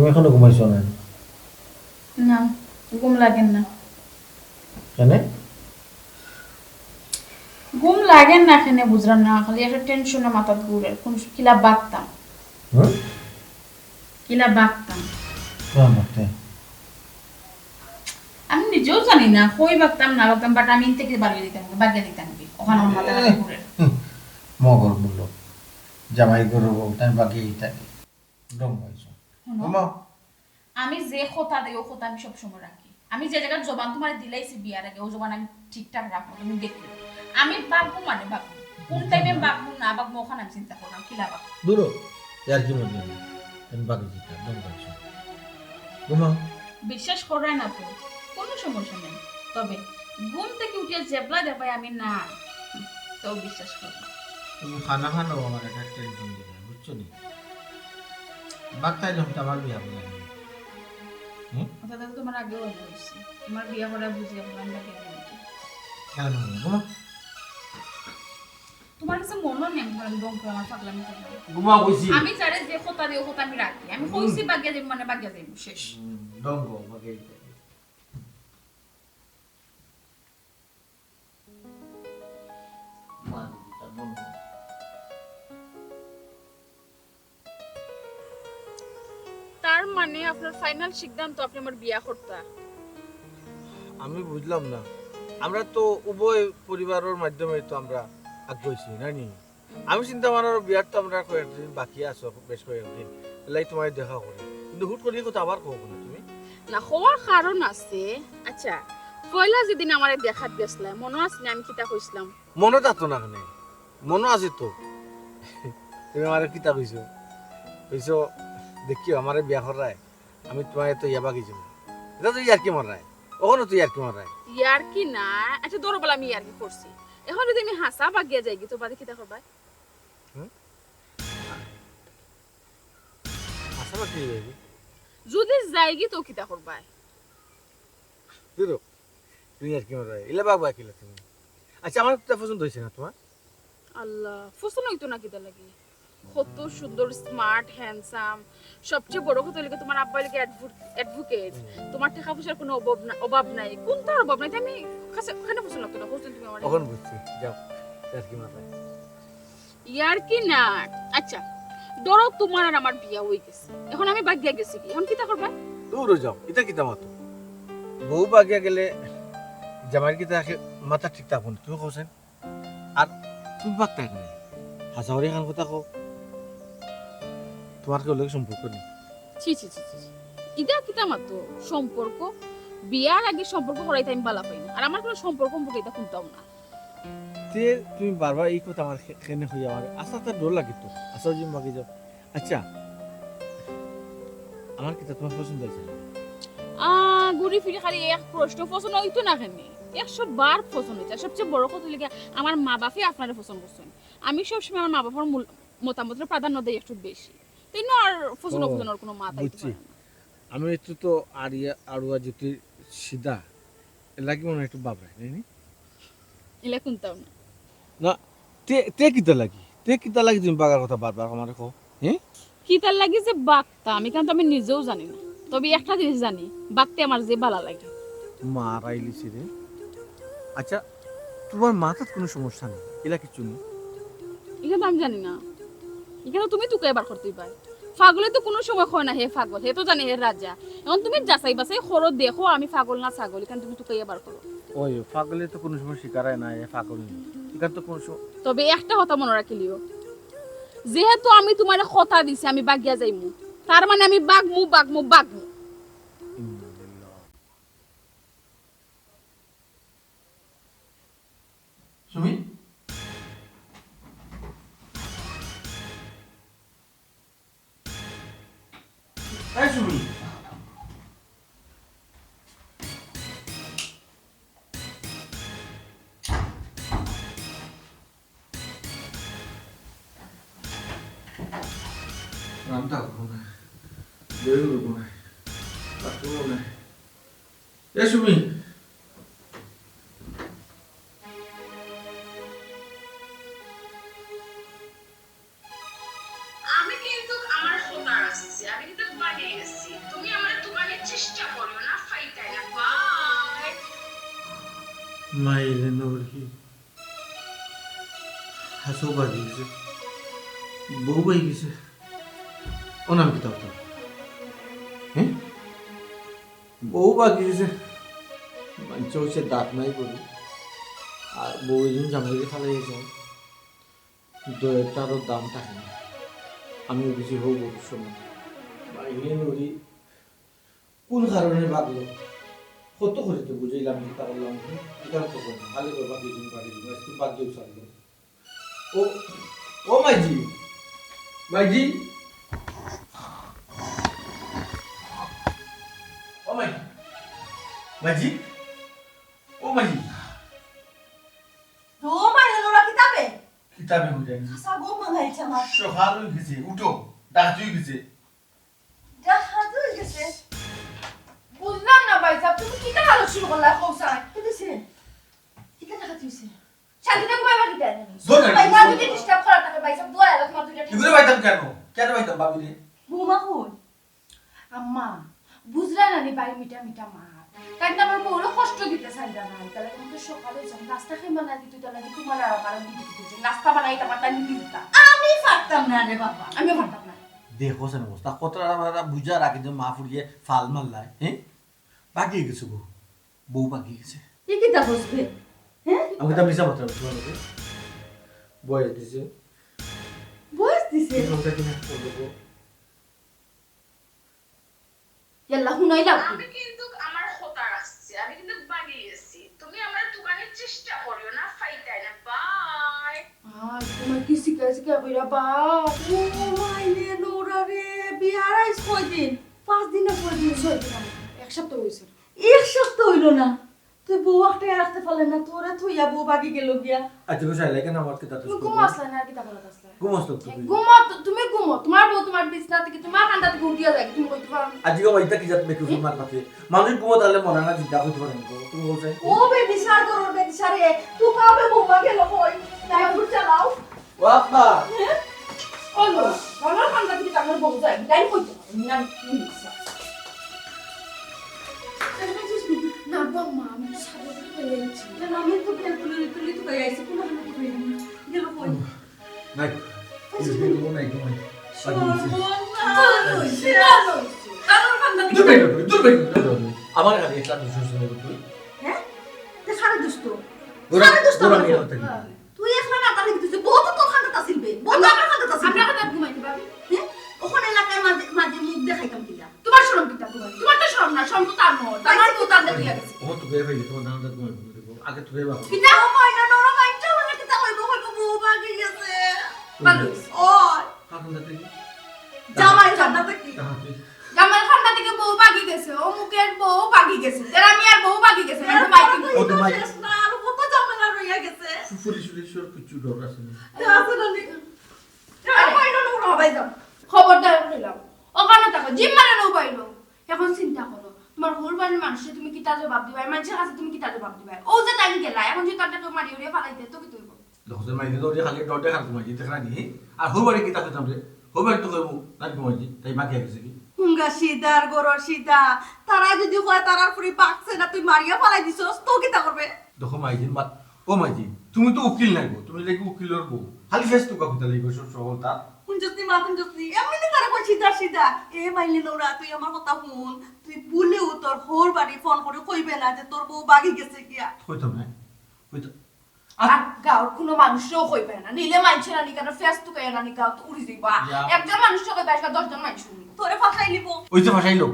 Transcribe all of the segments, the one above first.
তুমি এখনো ঘুমাইছো না? না, ঘুম লাগেন না। কেন? ঘুম লাগেন না এখানে বুঝলাম না, খালি একটা টেনশনে মাথা ঘুরে কোন কিলা বাগতাম। হুম? কিলা বাগতাম কোন বাড়তে? আমি নিজেও জানি না, কই বাগতাম না বাগতাম, বাট আমি থেকে বাগিয়ে দিতাম কি ওখানে আমার মাথা ঘাটে ঘুরে। মগর বললো জামাই করবো তাই বাকি থাকে ডম হয়েছো। শোনো, ঘুমাও। আমি যে কথা দেই ও কথা আমি সবসময় রাখি। আমি যে জায়গার জবান তোমার দিলাইছি বিয়ার আগে, ও জবান আমি ঠিকঠাক রাখবো, তুমি দেখবে। আমি বাগবো মানে বাগবো, কোন টাইমে বাগবো না বাগবো ওখানে আমি চিন্তা করলাম কিলা বাগবো। দূরো আর কি মনে নেই আমি বাকি দিতে ডম হয়েছো। ঘুমাও। বিশ্বাস করায় না তো কোনো সমস্যা নেই, তবে ঘুম থেকে উঠে জেবলা দেবাই আমি না, তো বিশ্বাস করো। তুমি খানা খানো আমার একটা টেনশন দিবে বুঝছো নি? বাচ্চায় যখন আমার বিয়া বলে অর্থাৎ তো তোমার আগেও বলছি তোমার বিয়ে করা বুঝিয়ে বললাম বাকি কেন ঘুমাও। তোমার কাছে মনে নেই তোমার দম করে আমার পাগলামি করলাম। ঘুমাও কইছি। আমি যারে যে কথা দিই ও কথা আমি রাখি, আমি কইছি বাগিয়া যাই মানে বাগিয়া যাই শেষ। ডম গো বাকি তার মানে আপনার ফাইনাল সিদ্ধান্ত আপনি আমার বিয়া করতা? আমি বুঝলাম না, আমরা তো উভয় পরিবারের মাধ্যমে তো আমরা আগ্রহী নানি। আমি চিন্তা মানার বিয়ার তো আমরা কয়েকদিন বাকি আছো, বেশ কয়েকদিন এলাই তোমায় দেখা করি, কিন্তু হুট করিয়ে কথা আবার কব না তুমি। না হওয়ার কারণ আছে। আচ্ছা, পয়লা যেদিন আমার দেখাত গেছলা মনে আছে না আমি কিতা কইছিলাম? মনে থাকতো না কেন? মনে আছে তো। তুমি আমার কিতা কইছো, কইছো দেখিও আমার বিয়া করায় আমি তোমায় তো ইয়া বাকি যাবো, এটা তো ইয়ার কি মারায়, ওখানে তো ইয়ার কি মারায়। ইয়ার কি না, আচ্ছা ধরো বলে আমি ইয়ার কি করছি, এখন যদি আমি হাসা বাগিয়া যাই তো বাদে কিতা করবা? আশা বাকি যাবি যদি যাইগি তো কিতা করবা? দিরো তুমি আর কি মারায় ইলা বাবা কিলা তুমি। আচ্ছা আমার তো পছন্দ হয়েছে না তোমার? আল্লাহ, পছন্দ হইতো না কিতা লাগি? কত সুন্দর, স্মার্ট, হ্যান্ডসাম, সবচেয়ে বড় কথা হলো তোমার আব্বা লাগে অ্যাডভোকেট, তোমার টাকা পয়সার কোনো অভাব নাই, কোন তার অভাব নাই, আমি কাছে ওখানে পছন্দ লাগতো না, পছন্দ তুমি আমার। এখন বুঝছি, যাও আর কি মারায়। ইয়ার কি না। আচ্ছা ধরো তোমার আর আমার বিয়া হয়ে গেছে, এখন আমি বাগিয়া গেছি কি, এখন কিতা করবা? দূর যাও, এটা কিতা মাতো বউ বাগিয়া গেলে জামাইয়ের কিতা মাথা ঠিক থাকুন তুমি কৌছেন, আর তুমি বাগতা এখানে হাসাওয়ারি খান কথা কো, তোমার কেউ লোক সম্পর্ক নেই। ছি ছি ছি ছি, ইদা কিতা মাত্র সম্পর্ক? বিয়ার আগে সম্পর্ক করাইতে আমি বালা পাই না, আর আমার কোনো সম্পর্ক এটা শুনতাম না। তে তুমি বারবার এই কথা আমার কেনে হইয়া আমার আশা তার ডর লাগে তো, আশা যদি বাকি যাও। আচ্ছা আমার কিতা তোমার পছন্দ হয়েছে? ঘুরি ফিরি খালি এক প্রশ্ন পছন্দ হইতো না কেন? 100 বার পছন্দ হয়েছে, সবচেয়ে বড় কথা হলো আমার মা বাপে আপনারা পছন্দ করছেন। আমি সবসময় আমার মা বাবার মতামতের প্রাধান্য দেই একটু বেশি, তাই না? আর পছন্দ পছন্দের কোনো মাথা বুঝছি। আমি একটু তো আরিয়া আড়ুয়া যদি সিধা লাগি মনে হয় একটু বাবরাই নাইনি এলা শুনতাম না। না। তে তে কিতা লাগি, তে কিতা লাগি তুমি বাগার কথা বারবার আমার কো? হ্যাঁ কি তার লাগে যে বাগতা আমি, কারণ আমি নিজেও জানি না, তবে একটা জিনিস জানি, বাগতে আমার যে ভালো লাগে। মারাইলিছি রে। আচ্ছা তোমার মাথার কোনো সমস্যা নেই, এলা কিছু নেই? এটা তো আমি জানি না, এখানে তুমি তোকে এবার করতেই পার। পাগলে তো কোনো সময় হয় না হে পাগল, হে তো জানে হে রাজা। এখন তুমি যাচাই বাছাই করো, দেখো আমি পাগল না ছাগল, এখানে তুমি তোকে এবার করো। ওই পাগলে তো কোনো সময় শিকারায় না, এ পাগল নেই এখানে তো কোনো সময়। তবে একটা কথা মনে রাখিলিও, যেহেতু আমি তোমার কথা দিছি আমি বাগিয়া যাইমু, তার মানে আমি বাগমু বাগমু বাগমু। সুমি এই সুমি রামটা কোনে বেরু কোনে তাকু কোনে এই সুমি আমি কিন্তু আমার কথা আসছে, আমি কিন্তু বাগিয়ে গেছি। মাইলে নবরকি হাসো বাগি গেছে বউ বাই গেছে ও নাম কি তাও হ্যাঁ বউ বাগি গেছে মানুষ হচ্ছে দাঁত নাই করি আর বউ একজন জামাইকে ফেলে গেছে দয়েরটারও দাম থাকে না আমিও কিছু হোক বউর সময় মাইলে নদী কোন কারণে বাগলো কত করে তো বুঝাইলাম চিন্তা করলাম এখানে তো ভালো করে বাকি একটু বাদ দিয়ে ছাড়লো ও ও মাইজি মাইজি ও মাইজি মাইজি ও মাইজি তো মাইলে নোরা কিতাবে কিতাবে বুঝাই আসা গো মাগাইছে আমার সকাল হয়ে গেছে উঠো ডাক হয়ে গেছে দেখা তুই গেছে বুঝলাম না ভাই সাহেব তুমি কি টাকা শুরু করলা কৌসায় কিতেছে কিতা টাকা তুইছে শান্তিতে ঘুমাই বাকি দেন জোর করে ভাই না যদি ডিস্টার্ব করা থাকে ভাই সাহেব দোয়া এলাকা দুইটা ঠিক এগুলো বাইতাম কেন কেন বাইতাম বাবু রে বুমা কই আম্মা বুঝলা না নি বাড়ি মিটা মিটা মা তাই না আমার বউরে কষ্ট দিতে চাই না তাহলে তুমি তো সকালে যাও নাস্তা খাই বানা দিতে তাহলে কি তোমার আর আমার দিতে নাস্তা বানাই তোমার তাই দিতা আমি পারতাম না রে বাবা আমিও পারতাম না দেখো সেন অবস্থা কতটা বুঝা রাখি যে মা ফুরিয়ে ফাল মারলাই হ্যাঁ বাকি গেছে বউ বাকি গেছে এ কিতা বসবে হ্যাঁ আমি তো মিশা মাত্রা তোমাকে বয়স দিছে বয়স দিছে সংখ্যা কিনা করবো ইয়াল্লা হুনাইলা আমি কিন্তু আমার কথা রাখছি আমি কিন্তু বানিয়েছি তুমি আমার দোকানের চেষ্টা করিও না ফাইটাই না বাই তোমার কি শিখা শিখা কইরা বাপ ও মাইলে নোরা রে বিয়ার আইস কয়দিন 5 দিন না 6 দিন এক সপ্তাহ হয়েছে এক সপ্তাহ হইল না তুই বউ একটা রাখতে পারলে না তোরা তুইয়া বউ বাকি গেল গিয়া আচ্ছা বুঝাই লাগে না আমার কিতা তুমি ঘুমো আসলে না আর কি তারপরে আসলে ঘুমোস তো তুই ঘুমো তুমি ঘুমো তোমার বউ তোমার বিছনা থেকে তোমার কান্ডা থেকে উঠিয়া যায় তুমি কইতে পারো না। আজকে ওইটা কি জাত মেকু মার পাতে মানুষ ঘুমো তাহলে মনে না জিজ্ঞাসা করতে পারেন তুমি বলছো ও বেবি সার করো বেবি সারে তুই কাবে বউ বাকি গেল কই তাই ফুট চালাও বাবা ওলো আমার কান্ডা থেকে তোমার বউ যায় তাই কইতে পারো না না বাবা আমি তো সাথে হয়ে গেছি কেন আমি তো বেল তুলি তো গাই আইছি কোন আমি কই গেল কই নাই ঘুমো নাই ঘুমাই আমার কাছে একটা দুশো শুনে তুই হ্যাঁ তে সারে দুষ্ট গোরা সারে দুষ্ট গোরা নিয়ে হতে তুই এখন না তাহলে দিতে বউ তো তোর খান্দাটা ছিলবে বউ তো আমার খান্দাটা ছিলবে আমরা কথা ঘুমাইতে পারবি হ্যাঁ ওখানে এলাকায় মাঝে মাঝে মুখ দেখাইতাম কিলা তোমার শরম কিতা তোমার তো শরম না শরম তো তার নয় তোমার বউ তার দেখে গেছে ও তো গে ভাই তোমার দাদা ঘুমাই আগে তো গে বাবা কিতা ও মাইনা নোরা মাইনটা বলে কিতা কইবো কইবো বউ বাকি গেছে বালুস ও কারণ দাদা কি জামাই খান্দাটা কি জামাল খান্না থেকে বউ বাগি গেছে ও মুখের বউ বাগি গেছে এরা আমি আর বউ বাগি গেছে মানে মাইকি ও তো মাই না আর কত ঝামেলা রইয়া গেছে ফুলি শুলি সর কিছু ডর আছে না আসলে নি আর মাইনা নোরা ভাই যাও খবরদার কইলাম ওখানে থাকো জিম মানে নও পাইলো এখন চিন্তা করো তোমার হোল বাড়ির মানুষে তুমি কিতা জবাব দিবা মানুষের কাছে তুমি কিতা জবাব দিবা ও যে টাইম গেলা এখন যে তারটা মারি উড়ে ফালাইতে তো কি তুইব লহজে মাই দিও রে খালি ডর দেখা ঘুমাই দিতে না নি আর হোবারে কি তাকে তামরে হোবারে তো কইবো না ঘুমাই দি তাই মাকে গেছে কি হুঙ্গা সিদার গরর সিদা তারা যদি কয় তারার ফুরি পাকছে না তুই মারিয়া ফালাই দিছস তো কিতা করবে দেখো মাইজি মা ও মাইজি তুমি তো উকিল নাই গো তুমি লাগি উকিলর বউ খালি ফেস তো কবিতা লিখো সব সবলতা হুঞ্জতি মাতুন জতি এমনি তারা কই সিদা সিদা এ মাইলি নোরা তুই আমার কথা শুন তুই ভুলেও তোর হোর বাড়ি ফোন করে কইবে না যে তোর বউ বাগি গেছে কিয়া কইতাম না কইতাম আর গাঁর কোনো মানুষও কইবে না নিলে মাইছে না নিকার ফেস তো কইয়া না নিকাও তো উড়ি যাইবা একজন মানুষ তো কইবা আজকে 10 জন মানুষ শুনি তোরে ফাসাই নিব ওই যে ভাষাইলো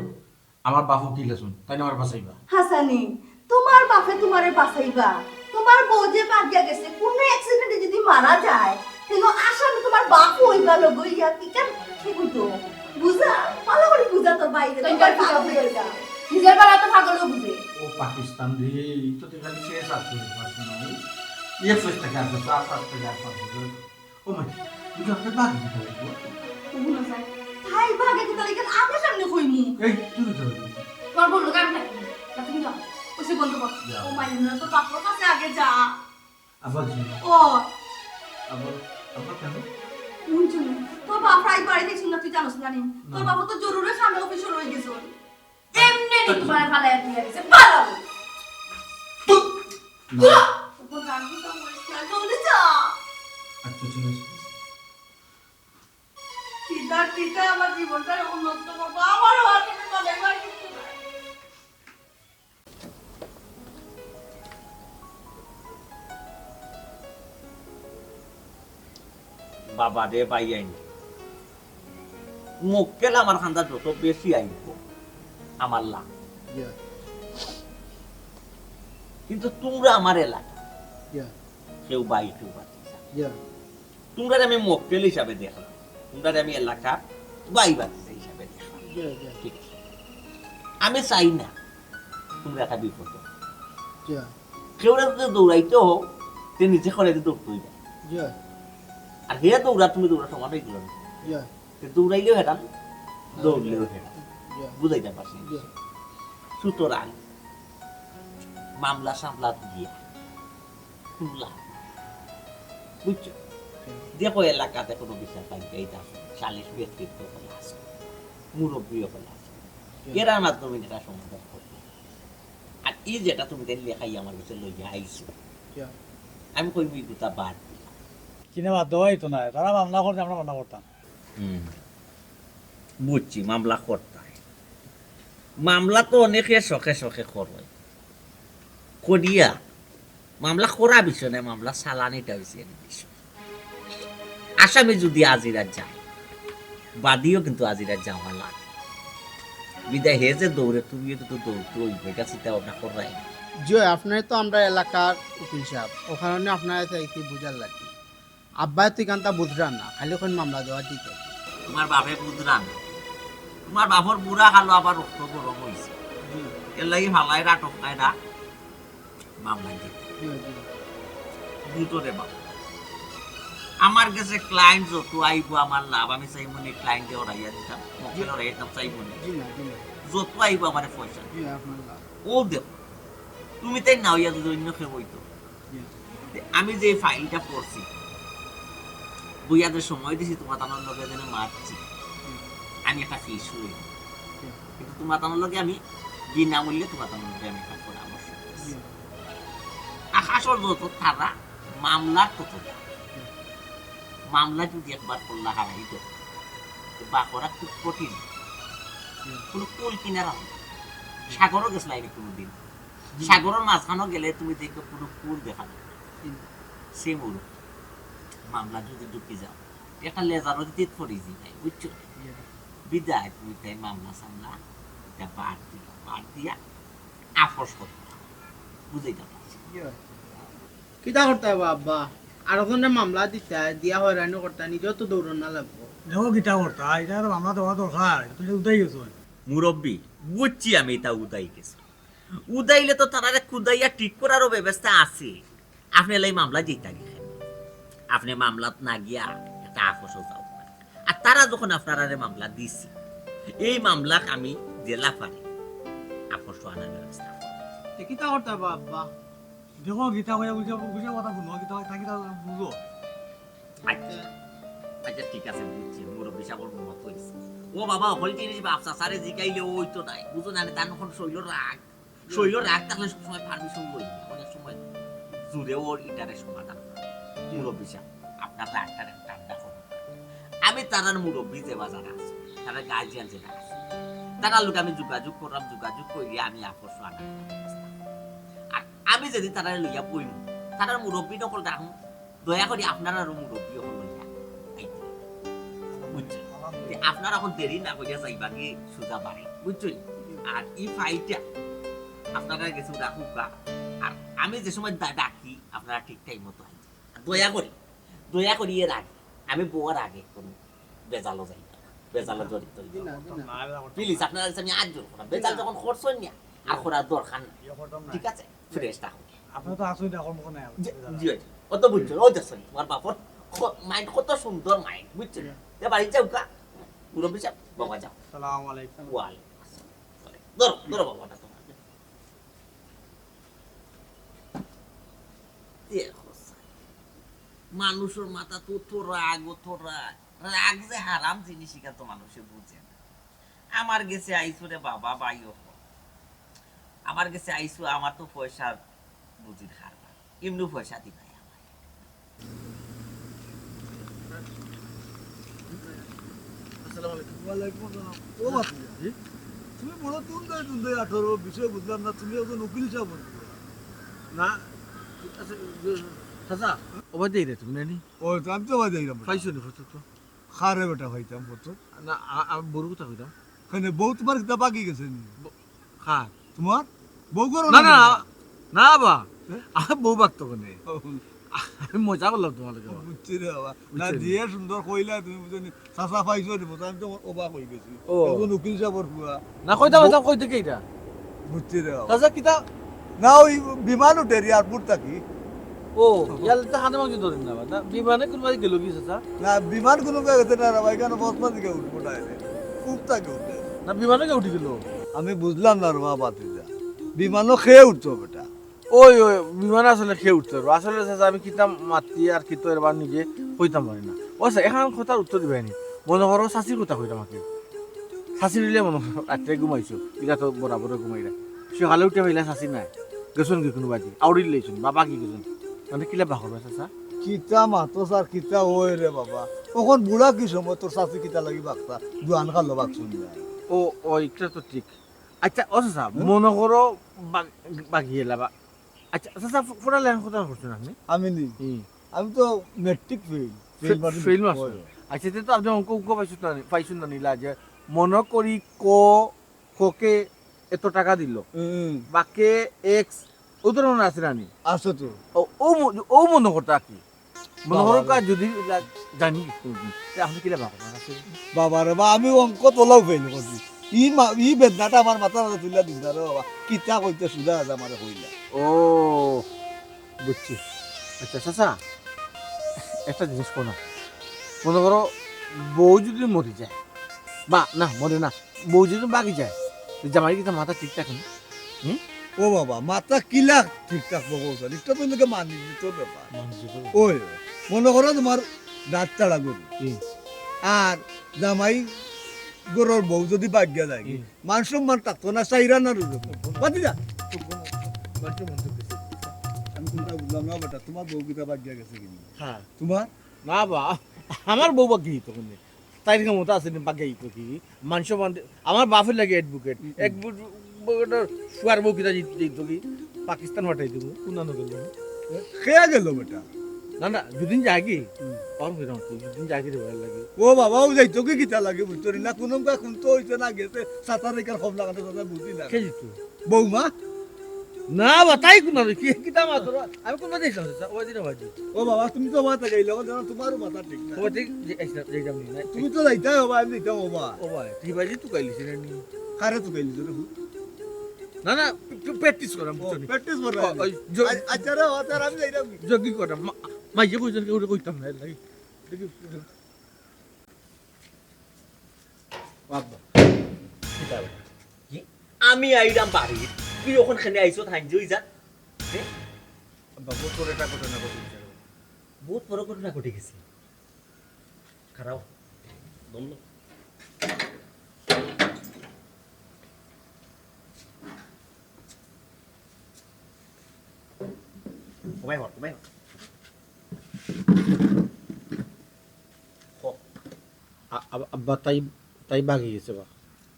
আমার বাপ উকিল আছেন তাই না আমার বাসাইবা হাসানি তোমার বাপে তোমারে বাঁচাইবা তোমার বউ যে বাগিয়া গেছে কোন অ্যাক্সিডেন্টে যদি মারা যায় তেনো আসামি তোমার বাপ হইবা লগইয়া কি কেন কি কইতো বুঝা ভালো করে বুঝা তোর বাইরে তাই তোমার কি পাগল বুঝে হয়ে যা যা নিজের বেলা তো পাগলও বুঝে ও পাকিস্তান রে তো তে খালি শেষ আছে ভাষা নাই ইয়ে ফেস টাকা আছে সাত সাত টাকা আছে ও মাই তুমি তো একটা বাকি দিতে লাগবে বুঝা যায় তাই ভাগে কি তালিকা আমি সামনে কইমু এই তুই তো তোমার বললো গান থাকি না তুমি যাও ওসে বন্ধ কর যা। ও মাই না তো বাপর কাছে আগে যা আবার জি ও আবার আবার কেন শুনছ না তোর বাপ রাই বাড়ি দেখছ না তুই জানোস না নি তোর বাবা তো জরুরি সামনে অফিসে রয়ে গেছে এমনি নি তোমার ফালাই দিয়ে গেছে পালাও উপর রাখবি তো করিস না, জলদি যা। আচ্ছা ঠিক আছে। চিতা আমার জীবনটা এখন নষ্ট করবো, আমারও আর কিছু বলার কিছু নাই। বাবা রে পাই আইনি মক্কেল আমার খান্দা যত বেশি আইব আমার লাভ, কিন্তু তোমরা আমার এলাকা কেউ বাই কেউ বাচ্চা, তোমরা আমি মক্কেল হিসাবে দেখলাম, তোমরা আমি এলাকা বাই বাচ্চা হিসাবে দেখলাম, ঠিক আছে? আমি চাই না তোমরা একটা বিপদ হও। কেউ যদি দৌড়াইতে হোক সে নিচে করে দৌড়তেই যায়, আর হে দৌড়া তুমি দৌড়া সমান হয়ে গেল, দৌড়াইলেও হেঁটান দৌড়লেও হেঁটান, বুঝাইতে পারছি। সুতরাং মামলা সামলা দিয়া খুললা, বুঝছো? দেখো এলাকাতে কোনো বিচার পাই এইটা সালিশ ব্যক্তিত্ব হলে আছে, মুরব্বী হলে আছে, এরার মাধ্যমে যেটা সমাধান করবে। আর এই যেটা তুমি লেখাই আমার কাছে লইয়া আইছো, আমি কইবি দুটা বাদ দিলাম। কিনে বাধ্য হইতো না, তারা মামলা করতে আমরা মামলা করতাম। বুঝছি মামলা করতে হয়, মামলা তো অনেকে শখে শখে করবে করিয়া, মামলা করা বিষয় না, মামলা চালানিটা হয়েছে বিষয়। আসামি যদি আজিরা যায়, বাদিও কিন্তু আজিরা যাওয়া লাগে, বিদায় হে যে দৌড়ে তুমিও তো দৌড়তে হইবে, এটা চিন্তা ভাবনা করাই। জয় আপনার তো আমরা এলাকার উকিল সাহেব, ওখানে আপনার কি বুঝার লাগে আব্বাই তো এখানটা বুঝরান না, খালি ওখানে মামলা দেওয়া দিতে। তোমার বাপে বুঝরা না, তোমার বাপর বুড়া খালো আবার রক্ত গরম হয়েছে, এর লাগি ভালাই রাটক না মামলা দিতে দুটো রে বাবা। আমার কাছে ক্লায়েন্ট যত আইব আমার লাভ, আমি চাই মনে ক্লায়েন্টে ওরাইয়া দিতাম, মক্কেল ওরাইয়া দিতাম, চাই মনে যত আইব আমার পয়সা ও দেব। তুমি তাই না হইয়া যদি অন্য কেউ হইতো, আমি যে ফাইলটা পড়ছি বইয়াদের সময় দিছি, তোমার তানোর লগে যেন মারছি, আমি একটা ফিস হই, কিন্তু তোমার তানোর লগে আমি বিনামূল্যে তোমার তানোর লগে আমি একটা পরামর্শ দিচ্ছি। আকাশর যত তারা মামলার তত মামলা যদি একবার করলা হারাই তো বা করা খুব কঠিন, কোনো কুল কিনারা সাগরও গেছিলাম কোনোদিন, সাগরের মাঝখানে গেলে তুমি দেখো পুরো কুল দেখা যাবে, সে মূল মামলা যদি ঢুকে যাও একটা লেজারও দিতে পড়েছি নাই, বুঝছো? বিদায় তুমি তাই মামলা সামলা এটা বাদ দিয়া আপোষ করতে বুঝাইতে পারছি। কিতা করতে হবে আব্বা, আর ওখানে মামলা দিতে দিয়া হয়রানি করতে, নিজেও তো দৌড়ন না লাগবো। দেখো গীতা করতা, এটা তো মামলা দেওয়া দরকার, তুমি উঠাই গেছো। মুরব্বী বুঝছি আমি তা উদাই গেছি, উদাইলে তো তারা কুদাইয়া ঠিক করারও ব্যবস্থা আছে। আপনি এলাই মামলা জিতা গেলেন, আপনি মামলাত না গিয়া একটা আপোষও যাও, আর তারা যখন আপনারা মামলা দিছি, এই মামলা আমি জেলা পারি আপোষ আনার ব্যবস্থা। কিতা করতে হবে আব্বা? দেখো গীতা হয়ে বুঝে বুঝে কথা শুনো, গীতা থাকি বুঝো। আচ্ছা আচ্ছা ঠিক আছে, বুঝছি মুরব্বী সাগর মত হয়েছে। ও বাবা হল জিনিস ব্যবসা সারে জিকাইলে ওই তো নাই, বুঝো না তার এখন শৈল রাগ থাকলে সবসময় পারমিশন লই, অনেক সময় জুড়ে ওর ইটারে সমাধান মুরব্বী সাহেব আপনার রাগটা ঠান্ডা করুন। আমি তারার মুরব্বী যে বাজার আছে, তারা গার্জিয়ান যেটা আছে, তারা লোক আমি যোগাযোগ করলাম, যোগাযোগ করিয়ে আমি আপোষ আনার ব্যবস্থা। আর আমি যদি তারা লইয়া বইম, তারার মুরব্বী নকল রাখুন, দয়া করে আপনার আরো মুরব্বী হল লইয়া বুঝছেন? আপনার এখন দেরি না করিয়া যাইবা কি সোজা বাড়ি, বুঝছেন? আর এই ফাইলটা আপনারা কিছু রাখুক, আর আমি যে সময় ডাকি আপনারা ঠিক টাইম মতো দয়া করি এর আগে আমি বউয়ার আগে কোন বেজালো যাই না, বেজালো জড়িত প্লিজ আপনারা কাছে আমি আজ জোর করা, বেজাল যখন করছেন না আর করার দরকার না, ঠিক আছে? ফ্রেশ থাকুন, আপনার তো আসুই দেখো মুখ নাই। জি অত বুঝছেন, ও দেখছেন তোমার বাপর মাইন্ড কত সুন্দর মাইন্ড, বুঝছেন? বাড়ি যাও কা মুরব্বী সাহেব, বাবা যাও। সালাম আলাইকুম। ওয়ালাইকুম আসসালাম। ধরো ধরো বাবাটা তোমার দেখো, মানুষের মাথা তো রাগ যে হারাম জিনিস, এটা তো মানুষে বুঝে না। আমার গেছে আইসো রে বাবা বাইও, আমার গেছে আইসো, আমার তো পয়সা বুঝির হার এমনি পয়সা দিবা আসসালামু আলাইকুম। ওয়ালাইকুম আসসালাম। ও বাপু, তুমি বড় তুন্দে 18 বিষয় বুঝলাম না, তুমি একজন উকিল সাহেব না আচ্ছা চাচা ওবাই দেই রে তুমি নানি ও আমি তো বাজাই রাম পাইছো নি ফটো তো খারে বেটা হইতাম পত্র না আমি বড় কথা কইতাম খানে বউ তোমার কিতা বাকি গেছে নি খা তোমার বউ করো না না না বা আমি বউ বাগতো কোনে আমি মজা করলাম তোমার লগে বুঝছি রে বাবা না বুঝছি। দিয়ে সুন্দর কইলা তুমি বুঝনি চাচা পাইছো নি আমি তো অবাক হয়ে গেছি ও। একজন উকিল সাহেবর পুয়া না কইতাম কইতাম কইতে কি এটা বুঝছি রে বাবা চাচা কিতা না ওই বিমান উঠে এয়ারপোর্ট থাকি ও ইয়ালে তো হাতে মাংস ধরেন না না বিমানে কোন বাড়ি গেল কি চাচা না বিমান কোনো গেছে না রে ভাই কেন বসমা দিকে উঠবো না খুব থাকে উঠে না বিমানে কে উঠি গেল আমি বুঝলাম না রে বাবা তুইটা বিমানও খেয়ে উঠছো বেটা ওই ওই বিমানে আসলে খেয়ে উঠতে পারবো আসলে চাচা আমি কিতাম মাতি আর কিতো এবার নিজে কইতাম পারি না ও স্যার এখন কথার উত্তর দিবাই মনে করো শাশির কথা কইতাম আমাকে শাশি দিলে মনে করো রাত্রে ঘুমাইছো এটা তো বরাবর ঘুমাইরা সকালে উঠে পাইলা শাশি নাই গেছুন কি কোনো বাজি আউড়ি লেছুন বাবা কি গেছুন মানে কিলা বাহর চাচা কিতা মাতো স্যার কিতা ওই রে বাবা তখন বুড়া কি সময় তোর শাশি কিতা লাগি বাগতা জোয়ান খালো বাগ শুনি ও ও এটা তো ঠিক আচ্ছা ও চাচা মনে করো বাগিয়ে লাবা আচ্ছা চাচা পুরা লেন কথা করছেন আপনি আমি নি আমি তো মেট্রিক ফেল ফেল মারছো আচ্ছা তো আপনি অঙ্ক উঙ্ক পাইছুন না নিলা যে মনে করি কোকে এত টাকা দিল বাকে এক্স উদাহরণ আছে রানি আছে তো ও মনে করতে কি মনে করো কাজ যদি জানি আপনি কিলা ভাবো বাবা রে বা আমি অঙ্ক তোলাও ফেল করছি ই বেদনাটা আমার মাথার মাথা তুলিয়া দিন রে বাবা কিতা কইতে সুদা আছে আমার কইলা ও বুঝছি আচ্ছা চাচা একটা জিনিস কোনা মনে করো বউ যদি মরে যায় বা না মরে না বউ যদি বাকি যায় জামাই কিন্তু মাথা ঠিক থাকে না ও বাবা মাথা কিলা ঠিকঠাক বকো স্যার এটা তো লোকে মানি দিত ব্যাপার ওই মনে করো তোমার দাঁত চাড়া গরু আর জামাই গরুর বউ যদি বাগ্যা যায় মান সম্মান থাকতো না চাইরা না বাদি যা আমি কোনটা বুঝলাম না বেটা তোমার বউ কিতা বাগ্যা গেছে কিনা হ্যাঁ তোমার না বা আমার বউ বাকি তো কোনে তাই মতো আছে বাকি তো কি মানুষ আমার বাপের লাগে অ্যাডভোকেট শুয়ার বউ কিতা জিত কি পাকিস্তান পাঠাই দেবো কোনানো গেল খেয়া গেল বেটা না না দুদিন যাগি দুদিন যাগি রে ভালো লাগে ও বাবা ও যাইতো কি কিতা লাগে বুঝতো না কোনো কোন তো হইছে না গেছে সাতার রেখার খব লাগাতে কথা বুঝি না কে জিত বৌমা না বা তাই কোনানো কি কিতা মাত্র আমি কোন দিয়েছিলাম ওই দিন বাজি ও বাবা তুমি তো মাথা গাইল জানো তোমারও মাথা ঠিক না ও ঠিক যাইতাম নি তুমি তো যাইতা বাবা আমি যাইতাম বাবা ও ভাই তুই বাজি তুই কাইলিস রে নি কারে তো গাইলি রে না না প্র্যাকটিস করাম বুঝছো প্র্যাকটিস কর আচ্ছা রে আচ্ছা আমি যাইতাম যোগী করাম মাইয়ে কইজন কে কইতাম না লাগি দেখি বাবা কি আমি আইরাম বাড়ি তুই ওখান খানে আইছো থাই জই যা বাবু তোর এটা ঘটনা ঘটে বহুত বড় ঘটনা ঘটে গেছে খারাপ দম কমাই হর আব্বা তাই তাই বাগি গেছে বা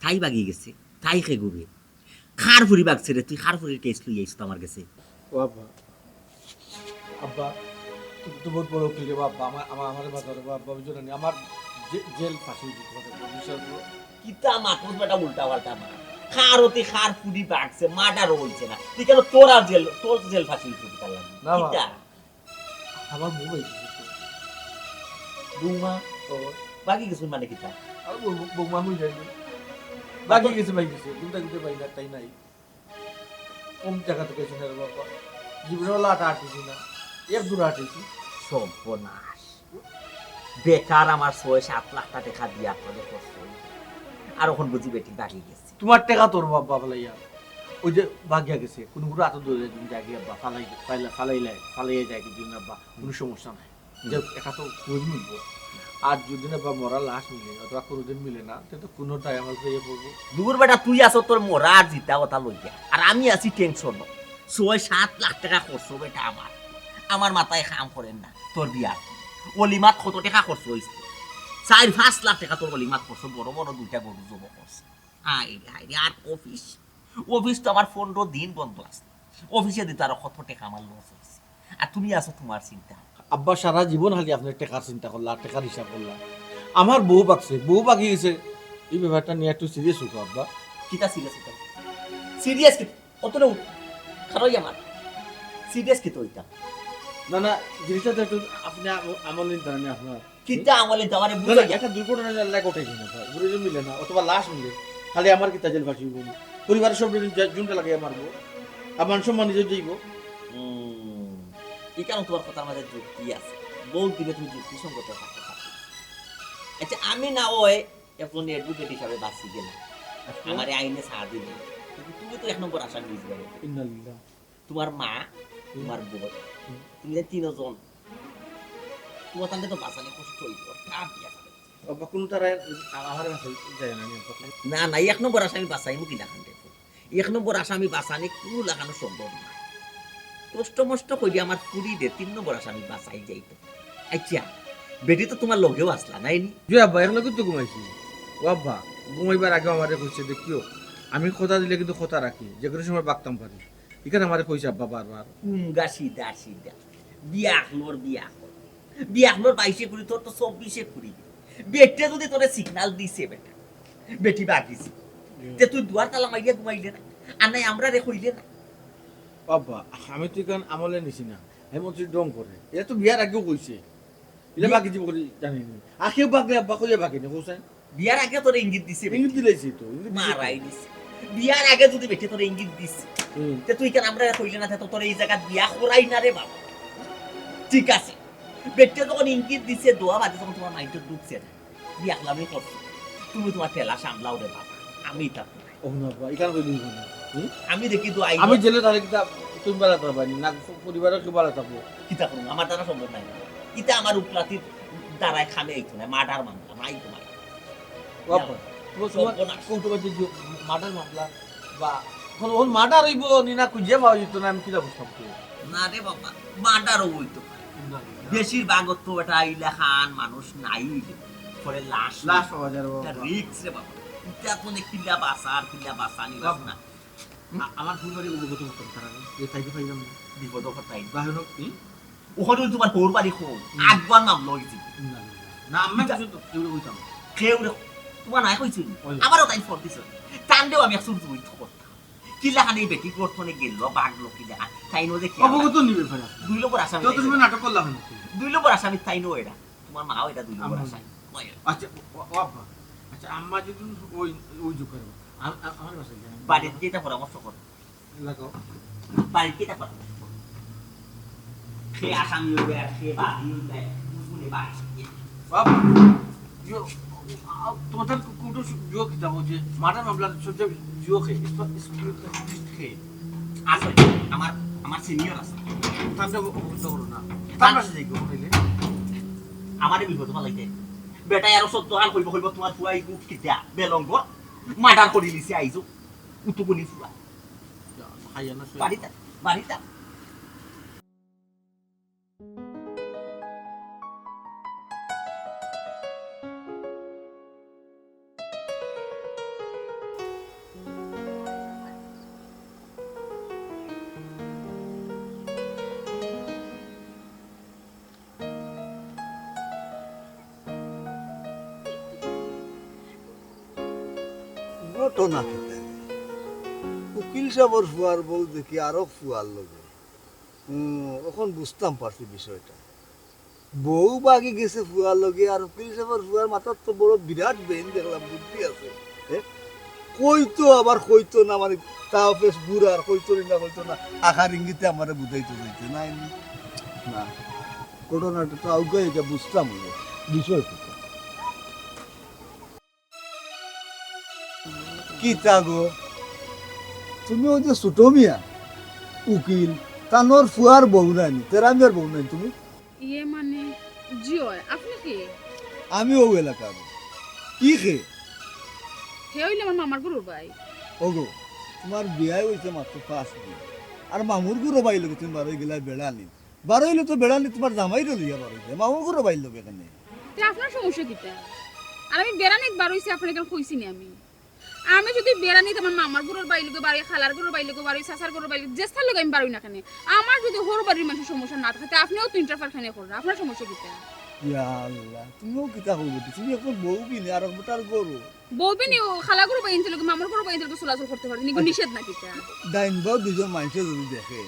তাই বাগি গেছে তাই খে গুবে খার ফুরি বাগছে রে তুই খার ফুরির কেস লই আইছ তো আমার কাছে ও আব্বা আব্বা তুমি তো বহুত বড় উকিল রে বাবা আমার বাজারে বাবা বুঝো না আমার জেল ফাঁসি দিতে হবে বিচার করো কিতা মাতুস বেটা উল্টা পাল্টা মা খার হতে খার ফুরি বাগছে মার্ডার হইছে না তুই কেন তোর জেল ফাঁসি দিতে পারলাম না মা। কিতা আমার বউ হয়েছে বুমা ও বাকি কিছু মানে কিতা আর বৌমা হয়ে যায়নি বাকি গেছে ভাই গেছে দুটা দিতে পাই না তাই নাই কম টাকা তো কেছে না রে বাবা জীবনওয়ালা আটা আটিছি না এক দূরে আটিছি সর্বনাশ বেকার আমার 6-7 লাখ টাকা দিয়া আপনাদের কষ্ট আর এখন বুঝি বেটি বাকি গেছে তোমার টাকা তোর বাবা ফালাইয়া ওই যে বাগিয়া গেছে কোনো কোনো আত ধরে তুমি জাগি আব্বা ফালাইয়ে যায় কিন্তু না আব্বা কোনো সমস্যা নাই যে একা তো খোঁজ মিলবো আর যদি না বা মরা লাশ মিলে অথবা কোনোদিন মিলে না তো কোনোটাই আমার পেয়ে পড়বো দূর বেটা তুই আছো তোর মরা আর জিতা কথা লইয়া আর আমি আছি টেনশন 6-7 লাখ টাকা খরচ বেটা আমার আমার মাথায় কাম করেন না তোর বিয়ার অলিমাত কত টাকা খরচ হয়েছে 4-5 লাখ টাকা তোর অলিমাত খরচ বড় বড় দুইটা গরু জব করছে হাই আর অফিস তো আমার 15 দিন বন্ধ আছে অফিসে দিতে আরো কত টাকা আমার লস হয়েছে আর তুমি আছো তোমার চিন্তা আব্বা সারা জীবন খালি আপনার টাকার চিন্তা করলা টাকার হিসাব করলা আমার বউ পাকছে বউ পাকি গেছে এই ব্যাপারটা নিয়ে একটু সিরিয়াস হোক আব্বা কিতা সিরিয়াস কি অত না খারাই আমার সিরিয়াস কি তো এটা না না জিনিসটা তো একটু আপনি আমল নিন জানেন আপনার কিতা আমলে যাওয়ারে না, বুঝে না, একটা দুর্ঘটনা লাগ ওঠে কিনা ঘুরে যে মিলে না অথবা লাশ মিলে খালি আমার কি তাজেল ফাঁসি হইব পরিবারের সব জুনটা লাগিয়ে মারবো আর মান সম্মান নিজে যাইব এই কারণ তোমার কথার মাঝে যুক্তি আছে বহু দিনে তুমি যুক্তিসঙ্গত থাকতে পারো আচ্ছা আমি না ওই এখন অ্যাডভোকেট হিসাবে বাঁচি গেলাম আমার আইনে ছাড় দিলে কিন্তু তুমি তো এক নম্বর আসামি হয়েছে ইন্নালিল্লাহ তোমার মা তোমার বউ তুমি যে তিনজন তোমার তাহলে তো বাঁচালে কষ্ট হইব আব্বা কোন তারা আমার কাছে যায় না আমি আপনাকে না না এক নম্বর আসামি বাঁচাই মুখি লাগান দেখো এক নম্বর আসামি বাঁচানি কোনো লাগানো সম্ভব না কষ্ট মষ্ট করি আমার পুরি দে 3 নম্বর আসামি বাঁচাই যাইতো আচ্ছা বেটি তো তোমার লগেও আসলা নাইনি জি আব্বা এখন কিন্তু ঘুমাইছি ও আব্বা ঘুমাইবার আগে আমারে কইছে দেখিও আমি কথা দিলে কিন্তু কথা রাখি যে কোনো সময় বাগতাম পারি এখানে আমারে কইছে আব্বা বারবার সিধা বিয়াহলোর 22 করি তোর তো 24 করি বেটে যদি তোরে সিগন্যাল দিছে বেটা বেটি বাগিছে যে তুই দুয়ার তালা মাইয়া ঘুমাইলে না আর নাই আমরা রে কইলে না আব্বা আমি তো এখন আমলে নিছি না হেমন্ত্রী ডং করে এটা তো বিয়ার আগেও কইছে এটা বাকি জীব করে জানি না আখেও বাগলে আব্বা কইলে বাকি না কোসাই বিয়ার আগে তোরে ইঙ্গিত দিছে ইংলিশ দিলেছি তো ইংলিশ মারাই দিছে বিয়ার আগে যদি বেটে তোরে ইঙ্গিত দিছে যে তুই কেন আমরা কইলে না তো তোর এই জায়গা বিয়া করাই না রে বাবা ঠিক আছে বেটে যখন ইঙ্গিত দিছে দোয়া বাদে যখন তোমার মাইন্ডে ঢুকছে না বিয়া লাভই করছো তুমি তোমার ঠেলা সামলাও রে বাবা আমি তা ও না আব্বা এখানে কইলি না আমি দেখি তো আমি জেলে তাহলে কিতা তুমি বেলা পারবানি না পরিবারের কি বেলা থাকবো কিতা করুন আমার দ্বারা সম্ভব নাই ইটা আমার উপলাতির দ্বারায় খামে আইতো না মার্ডার মামলা মাই তোমার আব্বা কোনটা বাজে মার্ডার মামলা বা কোন মার্ডার হইব নি না খুঁজে পাওয়া যেত না আমি কিতা বুঝতাম না রে বাবা মার্ডারও হইতো বেশিরভাগ তো এটা আইলে খান মানুষ নাই পরে লাশ লাশ পাওয়া যায় রিক্স রে বাবা ইটা তো কিলা বাসার কিলা বাসানি বাস না আমার পরিবারে অবগত করতে পারে যে তাইতে পাইলাম না বিপদ হতাই বাহন কি ওখানে তোমার হোর বাড়ি খোম আগবার নাম লইছি না আমি কিছু তো কেউ কইতাম কেউ রে তোমার নাই কইছিল আমারও তাই ফোন দিছিল টান্ডেও আমি একটু জুই করতাম কিলা খানি বেটি গঠনে গেল বাগলো কিলা তাই নো যে কি অবগত নিবে ফেরা 2 নম্বর আসামি তো তুমি নাটক করলাম 2 নম্বর আসামি তাই নো এটা তোমার মাও এটা 2 নম্বর আসামি আচ্ছা ও আব্বা আচ্ছা আম্মা যদি ওই ওই জু করব আমার বাসায় যাই বাড়িতে যেটা পরামর্শ কর লাগাও বাড়িতে যেটা পরামর্শ কর সে আসামি হইবে আর সে বাদী হইবে বুঝুনে বাড়ি বাবা जो তোমাদের কোটো जो কিতা হচ্ছে মার্ডার মামলা সহ্য जो खे इस खे আছে আমার আমার সিনিয়র আছে তাহলে তো করো না তার কাছে যাই গো হইলে আমারে বিপদ মালাইতে বেটা আর সত্য হাল কইব কইব তোমার ফুয়াই গুট কিতা বেলঙ্গ মার্ডার করি লিছি আইজো উতুগুনি ফুয়া হাইয়া না বাড়িটা ঘটনা খেতে উকিল সাহেবের ফুয়ার বউ দেখি আরো ফুয়ার লগে এখন বুঝতাম পারছি বিষয়টা বউ বাগি গেছে ফুয়ার লগে আর উকিল সাহেবের ফুয়ার মাথার তো বড় বিরাট বেইন দেখলাম বুদ্ধি আছে কইতো আবার কইতো না মানে তাও বেশ বুড়া আর কইতো না আখার ইঙ্গিতে আমার বুঝাইতে যাইতে না না ঘটনাটা তো আগে এটা বুঝতাম বিষয় কি গো তুমি ওই যে ছোট মিয়া উকিল তানোর ফুয়ার বউ নানি তেরামিয়ার বউ নাই তুমি ইয়ে মানে জিও আপনি কি আমি ও এলাকার কি খে হে হইলে আমার মামার গরুর ভাই ওগো তোমার বিয়াই হইছে মাত্র 5 দিন আর মামুর গুরো বাই লগে তুমি বারো গেলা বেড়া নি বারোইলে তো বেড়ানি তোমার জামাইরে লইয়া বারোইছে মামু করে বাইল এখানে তে আপনার সমস্যা কিটা? আর আমি বেড়ানিত বার হইছি আপনার কেন কইছি নি আমি যদি বেড়ানিত আমার মামার গরুর বাড়ি লোকে বাড়ি খালার গরুর বাড়ি লোকে বাড়ি সাসার গরুর বাড়ি জেস্তার লোক আমি বাড়ি না কেন আমার যদি হোর বাড়ির মানুষের সমস্যা না থাকে আপনিও তো ইন্টারফার করেন আপনার সমস্যা কিটা? ইয়া আল্লাহ তুমিও কিতা হইব তুমি এখন বউ কিনে আর বেটার গরু বলবেন ও খালা গরু বাইন লোকে মামার গরু বাইন লোকে চলাচল করতে পারেন নিগু নিষেধ না কিটা? ডাইন বাও দুজন মানুষে যদি দেখে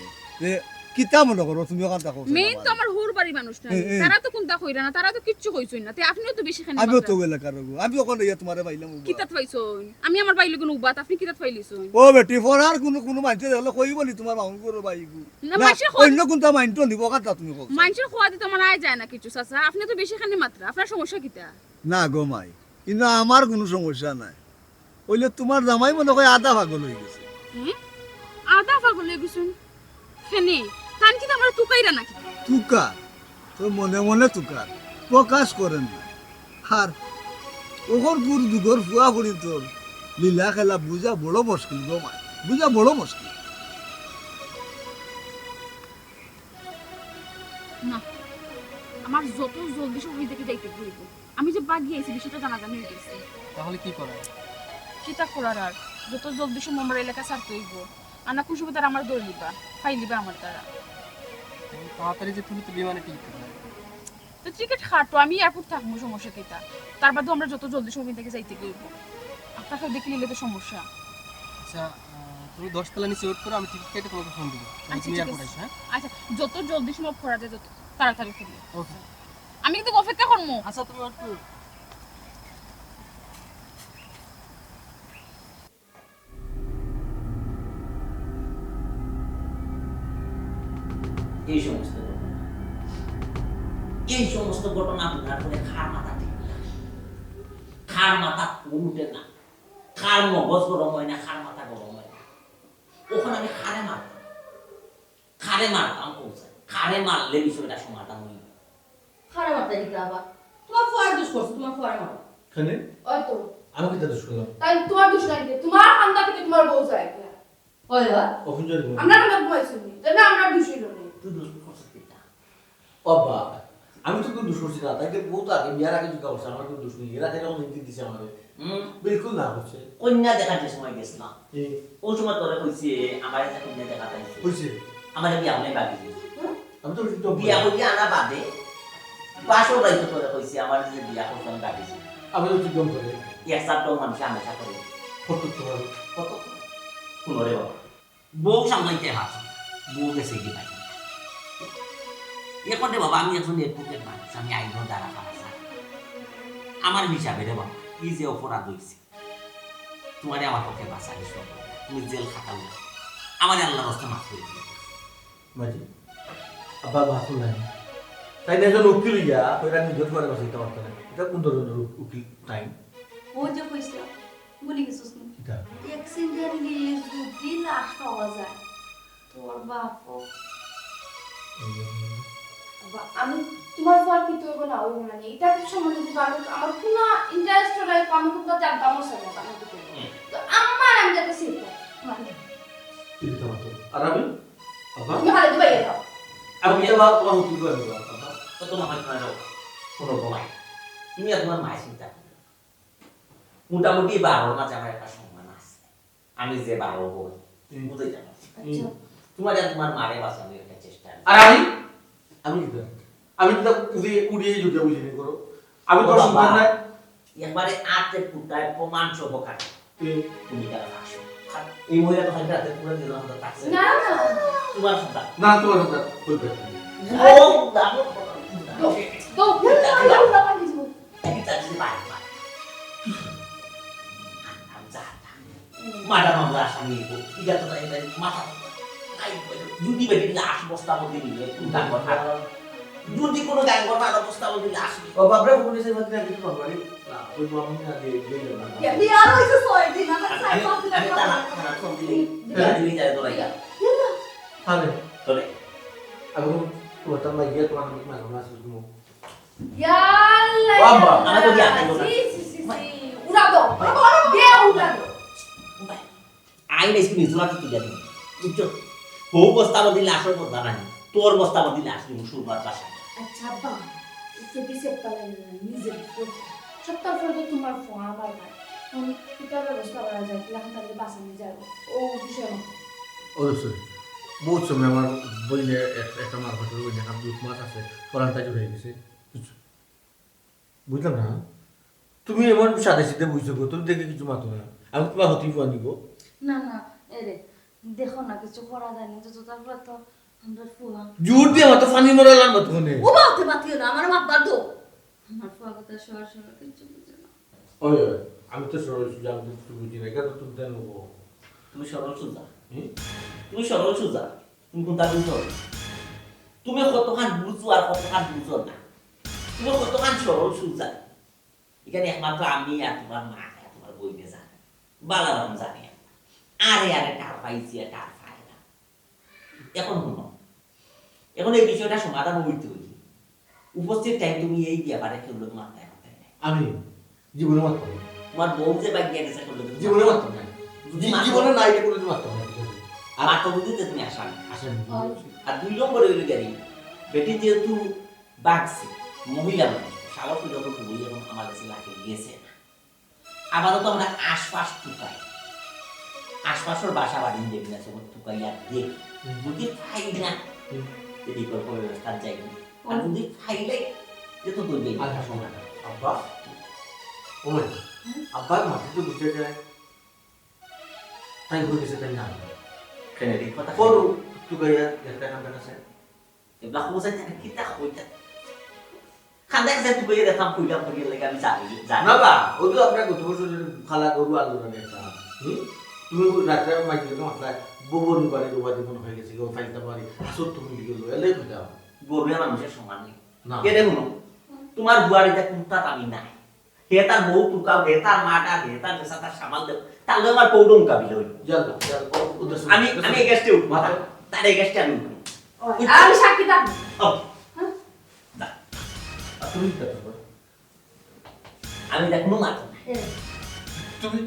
যে কিতা মনে করো তুমি ওখান থাকো মেইন তো আমার হোর বাড়ির মানুষ না তারা তো কোনটা কইরা না তারা তো কিচ্ছু কইছই না তে আপনিও তো বেশি খানি আমিও তো এলাকার গো আমি ওখানে ইয়া তোমারে পাইলাম কিতাত পাইছই আমি আমার বাইলে কোনো উবাত আপনি কিতাত পাইলিছই ও বেটি ফরার কোনো কোনো মানুষে দেখলে কইব নি তোমার মামু করে বাইগু না, না মানুষে কই- অন্য কোনটা মাইন্ড নিব কথা তুমি কও মানুষের খোয়া দিতে আমার আয় যায় না কিছু চাচা আপনি তো বেশি খানি মাত্রা আপনার সমস্যা কিতা? না গো মাই কিন্তু আমার কোনো সমস্যা নাই ওইলে তোমার জামাই মনে হয় আধা ভাগল হয়ে গেছে আদা পাগল হয়ে গেছুন ফেনে তান কি আমরা তুকাইরা নাকি? তুকা তোর মনে মনে তুকার প্রকাশ করেন না আর ওখর গুর দুগর ফুয়া করি তোর লীলা খেলা বুঝা বড় মুশকিল গো মাই বুঝা বড় মুশকিল না আমার যত জলদি সময় থেকে যাইতে ঘুরবো আমি যে বাদ গিয়েছি বিষয়টা জানাজানি হয়ে গেছে তাহলে কি করা কিতা করার আর যত জলদি সময় আমার এলাকা ছাড়তে হইব আনা খুশি তারা আমার দৌড় লিবা ফাই লিবা আমার তারা তাড়াতাড়ি যে তুমি তো বিমানে টিকিট কাটবে তো টিকিট কাটো আমি এয়ারপোর্ট থাকবো সমস্যা কিতা তার বাদেও আমরা যত জলদি সময় থেকে যাইতে গেব আপনাকে দেখে নিলে তো সমস্যা আচ্ছা তুমি 10 তলা নিচে ওয়েট করো আমি টিকিট কেটে তোমাকে ফোন দিব আচ্ছা, তুমি ঠিক এয়ারপোর্ট আছে। এসো হ্যাঁ আচ্ছা যত জলদি সময় করা যায় যত তাড়াতাড়ি করি ওকে আমি কিন্তু অপেক্ষা করবো আচ্ছা তুমি একটু এই সমস্ত ঘটনা এই সমস্ত ঘটনা আপনার করে খার মাথা ঠিক না খার মাথা উঠে না খার মগজ গরম হয় না খার মাথা গরম হয় না ওখানে আমি খারে মারতাম পৌঁছায় খারে মারলে বিষয়টা সমাধান হইল খারাপ মাথা দিতে আবার তোমার ফোয়ার দোষ করছো তোমার ফোয়ার মারো কেন ওই তো আমি কিতা দোষ করলাম তাই তোমার দোষ নাই তোমার খান্দা থেকে তোমার বউ যায় হয় হয় অফিসার আমরা আমরা বলছি না আমরা দোষ হইল না তুই দোষ করছিস কিটা বাবা আমি তো কোনো দোষ করছি না তাইকে বহুত আগে বিয়ার আগে জুকা করছে আমার কোনো দোষ নেই এরা থেকে নির্দেশ দিছে আমাদের বিলকুল না হচ্ছে কন্যা দেখার সময় গেছিলাম এই ওই সময় তোরা কইছে আমার একটা কন্যা দেখা পাইছে হয়েছে আমার বিয়া হলে বাকি আমি তো কিন্তু বিয়া করি আনা বাদে বাসর রাইতে তোরা কইছে আমার যে বিয়া করতে আমি বাকি আমি তো ঠিক করে এক সপ্তাহ মানুষ আমেশা করে ফটো তোমার কত শুনরে বাবা বউ সামলাইতে হাত বউ গেছে কি ভাই এখন রে বাবা আমি একজন এডভোকেট মানুষ আমি আইনের দ্বারা পারা আমার হিসাবে রে বাবা কি যে অপরাধ হয়েছে তোমারে আমার পক্ষে বাঁচা কিছু তুমি জেল খাটাও না আমার আল্লাহর রাস্তা মাফ করে দিও মাঝি আব্বা ভাত নাই তাই না একজন উকিল ইয়া ওরা নিজের ঘরে বসে দিতে পারতো না এটা কোন ধরনের উকিল টাইম ও যে কইছিল বলি গেছিস না এটা অ্যাক্সিডেন্টলি যদি লাশ পাওয়া যায় তোর বাপ আমি তোমার ফল কি তুই না ওই মানে এটা কি সম্বন্ধে কিন্তু আমার কোনো ইন্টারেস্ট নাই আমি কিন্তু জানতাম না স্যার আমি তো আমার আমি যাতে শিখতাম মানে ঠিক আছে মাত্র আর আমি আব্বা তুমি হালে দিবাই দাও আমি তো ভাব তোমার উকিল করে দেবো আব্বা তো তোমার হয় না কোনো ভয় তুমি আর তোমার মায়ের চিন্তা করো মোটামুটি 12 মাস আমার একটা সম্মান আছে আমি যে 12 বই বুঝে যাবো আচ্ছা তোমার আর তোমার মারে বাঁচানোর একটা চেষ্টা আছে। আর আমি কি করি? আমি তো উড়িয়ে জুটে বুঝিনি করো আমি তো সন্তান নাই একবারে আতে পুটায় প্রমাণ সহ কাটে এই তুমি তারা আসো এই মহিলা তো হয়তো রাতে পুরো দিন আমাদের থাকছে না না তোমার সন্তান না তোমার সন্তান বলবে ও দাও তো দাও দাও দিব এটা যদি বাইরে মাটা মামলা আসামি এটা তো এটা মাথা যদি বেটি লাশ বস্তা মধ্যে নিলে গান কথা যদি কোনো গান কথা বস্তা মধ্যে লাশ ও বাবরে পুলিশের মধ্যে না কিছু পাবি না ওই মামু না দিয়ে দিয়ে না আমি আর হইছে সয় দিন আমার সাই আমি পাতে আমি তারা তারা ফোন দিলি দিলি যায় তো রাইয়া হ্যাঁ চলে আমি তোমার তো মাইয়া তোমার মাইয়া না শুধু ইয়াল্লা বাবা, আমি তো দিয়া খাইবো না। উড়া দাও দে উড়া দাও আইন এসে নিজরা কি তুলে দিবি বুঝছো বউ বস্তা মধ্যে লাশের কথা নাই তোর বস্তা আমার দিলে আসলি মুসুরমার বাসা আচ্ছা আব্বা একটু পিছিয়ে পালাই নিজের সপ্তাহ পরে তো তোমার ফোন আবার নাই কিতার ব্যবস্থা করা যায় এখন তাহলে বাসানি যাবো ও বিষয় না অবশ্যই বহুত সময় আমার বইনে একটা মার ভাতের বইনে আমার 2 মাস আছে পরানটা জুড়ে গেছে বুঝলাম না তুমি এমন সাদে সিধে বুঝছো গো তুমি দেখে কিছু মাতো না আমি তোমার হতেই পারি নিব না না এরে দেখো না কিছু করা যায় না তো তারপরে তো আমরা ফুয়া জোর দিয়ে মাতো ফানি মরালার মতো মনে ও বাতে বাতিও না আমার মাপবার দো আমার ফুয়া কথা সরাসরি কিছু বুঝে না ওই ওই, আমি তো সরল সুজা আমি তো বুঝি না কেন তুমি দেন নেবো তুমি সরল সুজা তুমি সরল সুজা তুমি কোনটা বুঝো তুমি কতখান বুঝো আর কতখান বুঝো না তুমি কতখান সরল সুজা এখানে একমাত্র আমি আর তোমার মা আর তোমার বইনে জানে বালারাম জানে আরে আরে টার পাইছি আর টার পাই না এখন শুনো এখন এই বিষয়টা সমাধান হইতে হইলে উপস্থিত টাইম তুমি এই ব্যাপারে কেউ লোক মাথায় মাথায় নেই আমি জীবনে মারতাম না তোমার বউ যে বাগিয়ে গেছে কেউ লোক জীবনে মারতাম না জীবনে না এটা করে মারতাম না আর আত্মবুদ্ধিতে তুমি আসামি আসেন আর 2 নম্বরে হইল গাড়ি বেটি যেহেতু বাগছে মহিলা মানুষ সাগর তো যখন বই এখন আমার কাছে লাগে গিয়েছে না আপাতত আমরা আশপাশ টুকাই আশপাশের বাসা বাড়ি দেখি না সেগুলো টুকাই আর দেখ যদি খাই না এই বিকল্প ব্যবস্থা যাই আর যদি খাইলে যে তো দই আর হাসো না আব্বা ওই আব্বার মাথা তো বুঝে যায় তাই হয়ে গেছে তাই না কেন এই কথা করু তুই গাইয়া একটা কাম কাছে এগুলা খোঁজা থাকে কি তা হইতা খান্দা কাছে তুই গিয়ে দেখলাম কইলাম করি লাগে আমি জানি না বা ওই তো আপনার গত বছর খালা গরু আলু রান্না একটা তুমি রাত্রে মাইকে মাথা ববর বাড়ি রোবা জীবন হয়ে গেছে গো ফাইলটা বাড়ি আসল তুমি লিখে লো এলাই বুঝা গরুয়া মানুষের সমান নেই না কে দেখুন তোমার বুয়ারিটা কোনটা আমি নাই হে তার বউ টুকাও হে তার মাটা হে তার দেশা তার সামাল দেব তাহলে আমার পৌডম কাবিল হইল জাল জাল উদ্দেশ্য আমি এই গ্যাসটা উঠবো তার এই গ্যাসটা আমি উঠবো আমি সাক্ষী থাকবো ও, তুমি কি করতে পারো আমি দেখুন মাত্র তুমি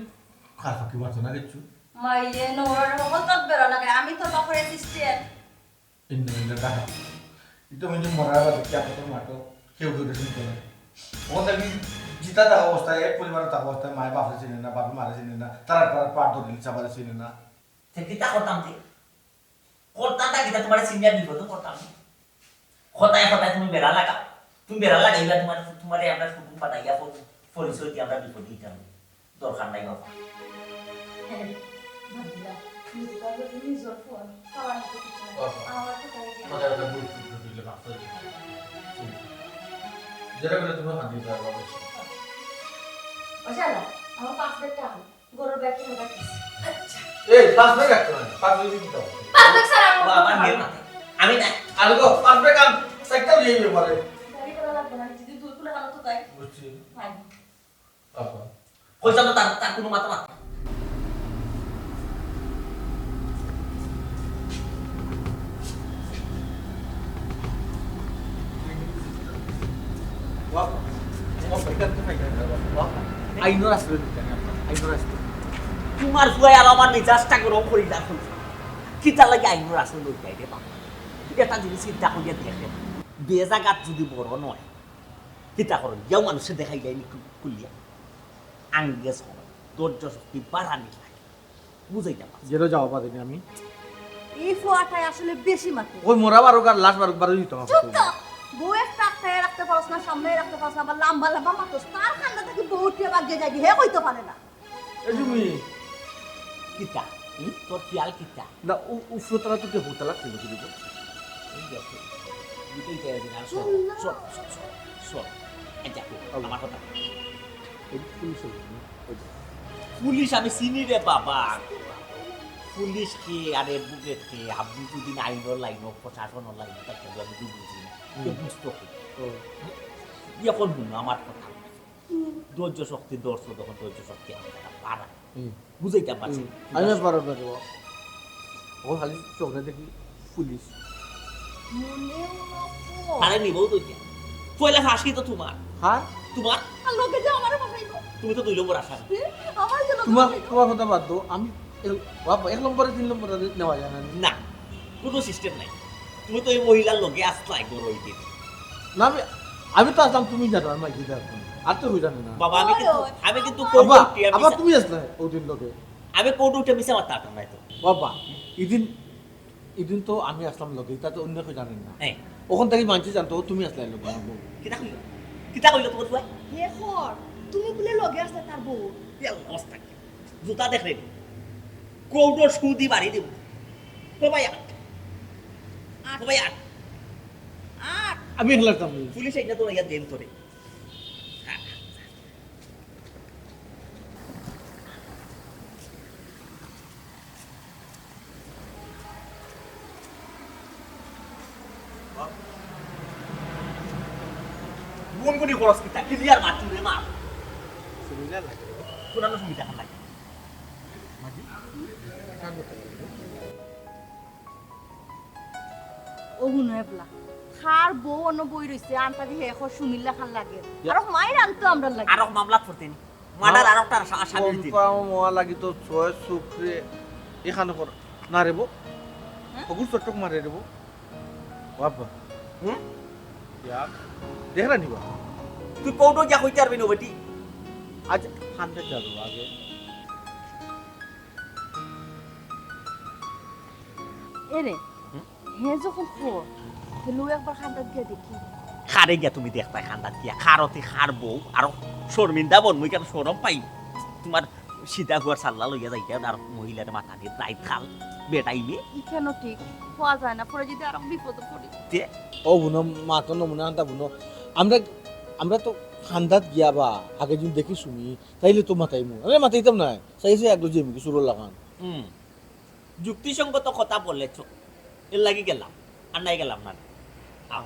খারাপ কি মারছো না কিছু মাইয়ে নোর হত বেরা লাগে আমি তো বাপরে অ্যাসিস্ট্যান্ট ইন্দু ইন্দু দেখা itu menjadi moral atau siapa tuh mato কেউ কেউ দেশের করে ওদের কি জিতা থাকা অবস্থায় এক পরিবারে থাকা অবস্থায় মায়ের বাপরে চিনে না বাপের মারে চিনে না তারা পাট ধরে চাপারে চিনে না কিতা করতাম তে করতাম তা কিতা তোমার সিনিয়র বিপদ করতাম কথায় কথায় তুমি বেড়া লাগাও তুমি বেড়া লাগাইবা তোমার আমরা কুকুম পাঠাইয়া পরিচয় দিয়ে আমরা বিপদ দিতাম দরকার নাই বাবা ভাবলা নিজের ফোন খাওয়া আমার তো তাই কথা কথা বুঝ দিলে মাস্টার যেটা বলে তুমি হাত দিতে পারবে ওশালা আমার 5 ব্যাগ টাকা গরুর ব্যাগ কিনে রাখিস আচ্ছা এই পাঁচ ব্যাগ রাখতে না পাঁচ ব্যাগ দিতে হবে 5 ব্যাগ স্যার বাবা মেয়ে মাথা আমি না আর গো পাঁচ ব্যাগ আম সাইকেল নিয়ে যাবে পারে গাড়ি করা লাগবে না যদি দুই কুলে কালো তো গায় বুঝছি ফাইন আপা কইতাম তো তার কোনো মাথা মাথা আইনোর আসলে আইনোর আসলে তোমার জুয়াই আর আমার মেজাজটা গরম করি রাখুন কিতা লাগে আইনোর আসলে লই যাই রে বাবা এটা জিনিস চিন্তা করিয়া দেখে বেজাগাত যদি বড় নয় কিতা করেন যাও মানুষের দেখাই যায়নি খুলিয়া আঙ্গেজ হয় ধৈর্য শক্তি বাড়ানি লাগে বুঝাইতে পারছি যেটা যাওয়া পারিনি আমি এই ফোয়াটাই আসলে বেশি মাত্র ওই মোরা বারো আর লাশ বারো দিত চুপ তো বউ একটা আটকায় রাখতে পারছ না সামনে রাখতে পারছ না আবার লম্বা লম্বা মাতস তার খান্ডা থেকে বউ উঠে বাগিয়ে যাবি হে কইতে পারে না এই তুমি কিতা তোর খেয়াল কিতা না উফরতলা তো কে হোতলা ছিল কি দিব এই দেখো দুটোই পেয়ে দিন আর সব সব এটা আমার কথা পুলিশ আমি চিনি রে বাবা পুলিশ কে আর অ্যাডভোকেট কে আপনি যদি আইনের লাইন প্রশাসনের লাইন তাকে আমি তো বুঝি না বুঝতে এখন শুনো আমার কথা ধৈর্য শক্তি দর্শ তখন ধৈর্য শক্তি আমার বাড়া বুঝাইতে পারছি আমি পারো না দেবো ও খালি চোখে দেখি পুলিশ আরে নিবও তো কি পয়লা ফাঁসি তো তোমার হ্যাঁ তোমার আর লোকে যে আমারে বাসাইবো তুমি তো 2 নম্বর আসা আমার জন্য তোমার কথা বাদ দাও আমি এক নম্বরে 3 নম্বরে নেওয়া যায় না না কোনো সিস্টেম নাই তুমি তো এই মহিলার লগে আসলাই গরো ওই দিন না আমি তো আসলাম, তুমি জানো আর মাইকি দেখো আর তো হই জানে না। বাবা আমি কিন্তু আব্বা কোর্ট উঠে আবার তুমি আসলে ওদিন লোকে আমি কোর্ট উঠে মিশে আমার তাটা নাই তো বাবা এদিন তো আমি আসলাম লোকে, তা তো অন্য কেউ জানেন না। হ্যাঁ ওখান থেকে মানছি জানতো তুমি আসলে লোক কিতা কইল তোমার বুয়া হে খর তুমি বলে লগে আসলে তার বউ অবস্থা জুতা দেখলে কোর্টের সুদি বাড়ি দিব বাবা আমি এগুলো আসলাম পুলিশ এটা তো ইয়া দেন তোরে মন করে খরচ কিতা ক্লিয়ার মারছি রে মা পুরানো সুবিধা খান লাগে ও হুনবলা খার বউ অন্য বই রইছে আনতা দি হে খর সুমিল্লা খান লাগে আর মাইর আনতো আমরা লাগে আরো মামলা করতেন মার্ডার আর একটা আসামি দিতেন মোয়া লাগি তো ছয় চুকরে এখানে কর না রেবো অগুর চটক মারে রেবো বাবা দেখ না নিবা তুই কোর্টে যা কইতে পারবি না বেটি আজ খানতে যাবো আগে এরে হে যখন খর হেলো একবার খান্দাত গিয়ে দেখি খারে গিয়া তুমি দেখতাই খান্দাত গিয়া খারতে খার বউ আর শর্মিন্দা বন মুই কেন সরম পাই তোমার সীতা গুয়ার সাল্লা লইয়া যাই আর মহিলার মাথা দিয়ে রাইত খাল বেটাইলে ই কেন ঠিক হওয়া যায় না পরে যদি আর বিপদে পড়ি ও বুনো মা তো নমুনা আনতা বুনো আমরা তো খান্দাত গিয়া বা আগে যদি দেখি শুনি তাইলে তো মাথাইমু আরে মাথাইতাম না চাইছে একলো যে মুখে সুরো লাগান যুক্তিসঙ্গত কথা বললেছ এর লাগি গেলাম আর নাই গেলাম না আও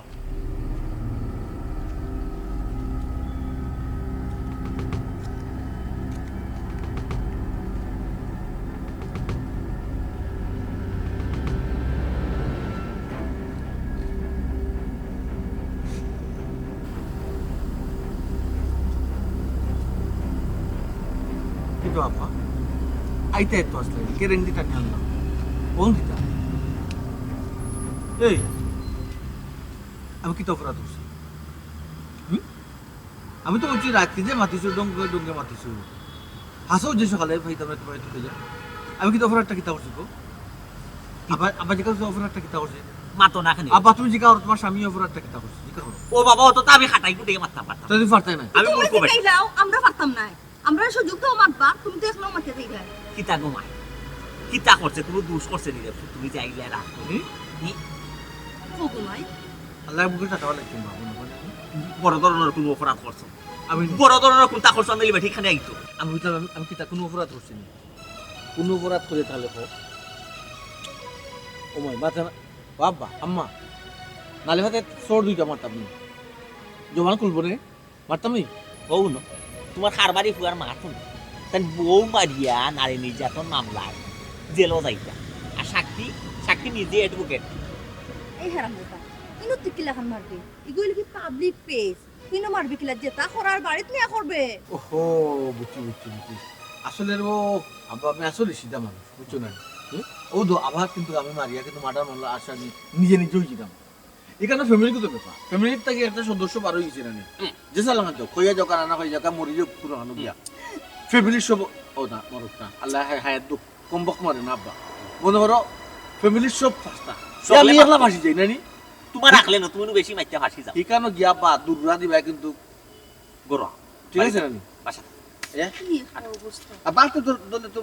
কিন্তু আপা আইতে তো আসলে কে রেং দিতা নিয়ে আনলাম কোন দিতা এই আমি কি তো অপরাধ করছি আমি তো বলছি রাত্রি যে মাতিছো ডঙ্গে ডঙ্গে মাতিছো হাসো যে সকালে ভাই তোমরা তোমার তুই যা আমি কি তো অপরাধটা কিতা করছি গো আবার জিজ্ঞাসা অপরাধটা কিতা করছি মাতো না খানি আবার তুমি জিজ্ঞাসা তোমার স্বামী অপরাধটা কিতা করছি জিজ্ঞাসা করো ও বাবা অত তো আমি খাটাই কুটে মারতাম পারতাম তুমি পারতাই না আমি মূর্খ বেটা যাও আমরা পারতাম না আমরা সুযোগ তো মারবা তুমি তো এখনো মারতে যাই যায় কিতা ঘুমাই কিতা করছে তুমি দুষ করছে নি তুমি যে আইলে রাখ ফোকু নয় আল্লাহ বুকে টাকা লাগছে না বড় ধরনের কোনো অপরাধ করছো আমি বড় ধরনের কোনটা করছো আমি বেটি খানে আইতো আমি বুঝলাম আমি কিতা কোনো অপরাধ করছি না কোনো অপরাধ করে তাহলে হোক ও মাই বাচ্চা বাবা আম্মা নালে ভাতে চোর দুইটা মারতাম নি জমান খুলবো রে মারতাম নি বউ ন তোমার খারবারি ফুয়ার মাথুন তাই বউ মারিয়া নারী নির্যাতন মামলায় জেলও যাইতা আর সাক্ষী নিজে অ্যাডভোকেট এই হারাম কথা ইনো তুই কিলা খান মারবি এগুলো কি পাবলিক প্লেস কিনো মারবি কিলা যেটা করার বাড়িতে নিয়ে করবে ওহো বুঝছি আসলে ও আব্বা আমি আসলে সিধা মানুষ বুঝছো না ও তো আবার কিন্তু আমি মারিয়া কিন্তু মার্ডার মামলা আশা নিজে হয়ে যেতাম এখানে ফ্যামিলি কত ব্যাপার ফ্যামিলির থেকে একটা সদস্য পার হয়ে গেছে না যে সালাম তো কইয়া যাও কানা কইয়া যাও মরি যাও পুরো হানো গিয়া ফ্যামিলির সব ও না মরক না আল্লাহ হায়াত দুঃখ কম বক মারে না আব্বা মনে করো ফ্যামিলির সব ফাস্তা আমি একলা ফাঁসি যাই নানি তোমার রাখলে না তুমি বেশি মাইতে ফাঁসি যাও এখানে গিয়া বা দুর্রা দিবা কিন্তু গরো ঠিক আছে নানি বাসা কি অবস্থা আবার তো ধরলে তো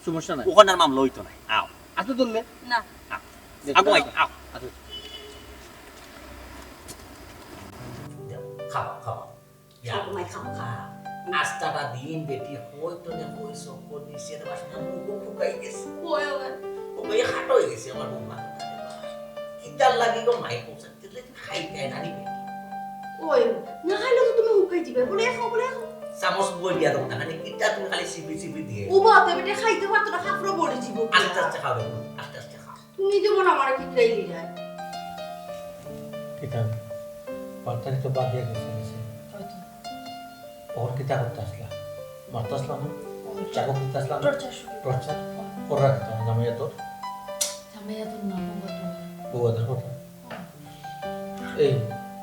সমস্যা নাই ওখানে আর মামলা হইতো না আও আতো ধরলে না আগো আই আও খাও মাই খাও আস্তাটা দিন বেটি হয়তো না হইছো কোন নিচের বাসনা মুখ ফুকাই গেছে ওই হাট হয়ে গেছে আমার বৌমা কিদার লাগি গো মাই কোসা তেলে খাইতে না নি ওই না খাইলে তো তুমি হুকাই দিবে বলে খাও চামচ বই দিয়া দাও না মানে কিটা তুমি খালি সিপি দিয়ে ও বাতে বেটে খাইতে পারতো না খাফরা বড়ি জীব আস্তে আস্তে খাও আস্তে খাও তুমি যেমন আমার কি খাইলি যায় কিতা পার্টারি তো বাদ দিয়ে গেছে और किता करता असला मारता असला ना चाको किता असला टॉर्चर और रखता है जमे तो জামাইয়া তোর না বাবা তোর वो अदर होता এই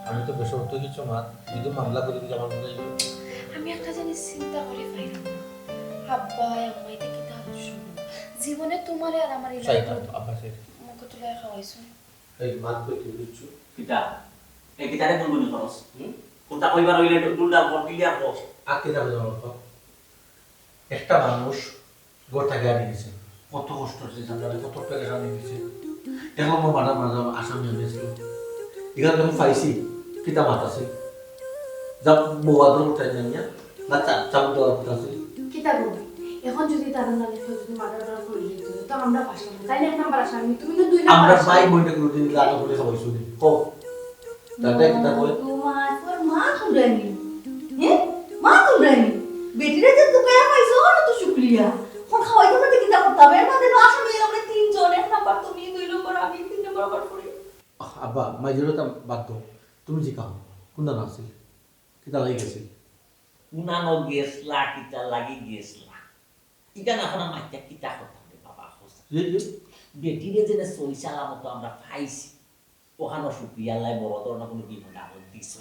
আমি তো বেসরত কিছু মা যদি মামলা করে দিলে আমার মনে হয় আমি একটা জিনিস চিন্তা করে পাইলাম না আব্বা আম্মাই দেখি তাহলে শুনো জীবনে তোমারে আর আমার চাই ইলাকা না আব্বা চাই মুখে তুলে খাওয়াইছো এই মাত কই তুই দিচ্ছু কিতা এই কিতারে গুনগুনি করস কোনটা কইবার হইলে দুলটা বল ক্লিয়ার কর আজকে যাবে আমার বাপ একটা মানুষ গোটা গাড়ি গেছে কত কষ্ট হচ্ছে জানলে কত পেরেশানি দিয়েছে এখন আমার মাথা মাথা আসামি হয়েছিল এখানে যখন পাইছি কিতা মাতাছে যা বউয়াদের উঠাই নিয়ে না চাপ দেওয়ার কথা আছে কিতা গো এখন যদি তারা না লিখে যদি মার্ডার করে দিত তো আমরা ফাঁসলাম তাই না এক নাম্বার আসামি তুমি তো দুই নাম্বার আমরা ভাই বোনটা করে দিন লাটো করে খাওয়াইছো নি কো দাদা কিতা কই তোমার তোর মা তুলানি হ্যাঁ মা তুলানি বেটিরে যে তুকায়া পাইছো না তো শুক্রিয়া কোন খাওয়াই তো মতে কিতা করতে হবে এর মধ্যে তো আসামি আমরা তিনজন এক নাম্বার তুমি দুই নম্বর আমি তিন নম্বর আবার করি আব্বা মাইজেরও তা বাদ দাও তুমি যে কাম কোনটা না আছে কিতা লাগি গেছে উনানো গেছলা কিতা লাগি গেছলা ইগান এখন মাইটা কিতা কথা বাবা হোসা বেটিরে যেনে সই সালামতো আমরা পাইছি ওখানে শুক্রিয়া লাই বড় ধরনের কোনো বিপদ আপদ দিছ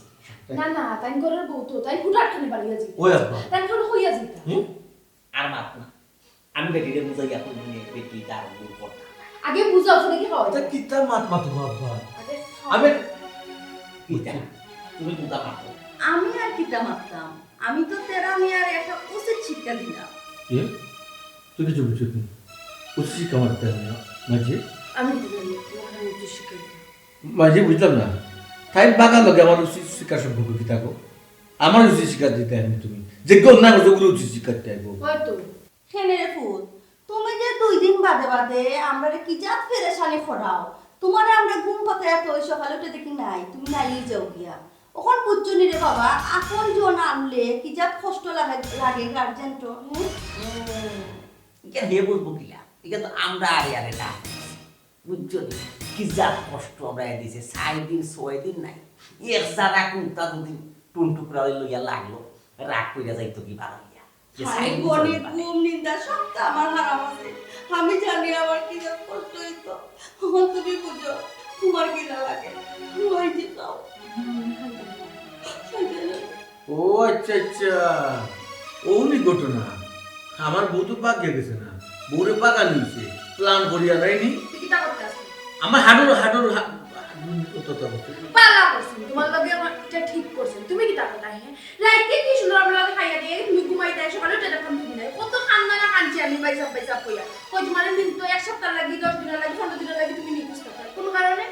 না না তাই ঘরের বউ তো তাই হুটার খানে বাড়িয়া যাই ওই আব্বা তাই করে হইয়া যাইতা আর মাত না আমি বেটিরে বুঝাইয়া কই নিয়ে বেটি তার উপর পড়তা আগে বুঝাও শুনে কি খাওয়াই এটা কিতা মাত মাতো আব্বা আগে আমি কিতা তুমি কোনটা মাতো আমি আর কিতা মারতাম আমি তো তেরা আমি আর একটা উচিত শিক্ষা দিলাম এ তুই কিছু বুঝছিস না উচিত শিক্ষা মারতে হবে না মাঝে আমি দিলাম ওখানে একটু শিখাই মাঝে বুঝলাম না তাই বাগান লগে আমার উচিত শিক্ষার সম্পর্ক কি থাকো আমার উচিত শিক্ষা দিতে আমি তুমি যে কেউ না করছো ওগুলো উচিত শিক্ষা দিতে আইবো হয়তো হেনে রে ফুল তুমি যে 2 দিন বাদে বাদে আমরা কি জাত ফেরেশানি করাও তোমারে আমরা ঘুম পাতে এত সকালে উঠে দেখি নাই তুমি নাই যাও গিয়া ওখান বুঝছনি রে বাবা আপন জন আনলে কি জাত কষ্ট লাগে গার্জেন তো ইকা দিয়ে বুঝবো কিলা ইকা তো আমরা আরে আরে না বুঝছো কি যা কষ্ট আমরা দিছে 4 দিন 6 দিন নাই এক সারা কুন্তা দুদিন টুন টুকরা লইয়া লাগলো রাগ কইরা যাইতো কি ভালো ইয়া হাই বনে ঘুম নিন্দা সব তো আমার হারাম আছে আমি জানি আমার কি জাত কষ্ট হইতো এখন তুমি বুঝো তোমার কি না লাগে ওই যে দাও ও আচ্ছা আচ্ছা ওনি ঘটনা আমার বউ তো পাক গেছে না বউরে পাকা নিয়েছে প্ল্যান করিয়া নাইনি তুই কিটা করতে আসছিস আমার হাডুর পালা করছিস তোমার লগে আমার এটা ঠিক করছিস তুমি কিটা করতে হ্যাঁ রাইতে কি সুন্দর আমরা লগে খাইয়া দিয়ে তুমি ঘুমাইতে সকালে উঠে দেখলাম তুমি নাই কত কান্না না কাঁদছি আমি বাইসা কইয়া কই তোমার দিন তো এক সপ্তাহ লাগি 10 দিন লাগি 15 দিন লাগি তুমি নিকুজ করতে কোন কারণে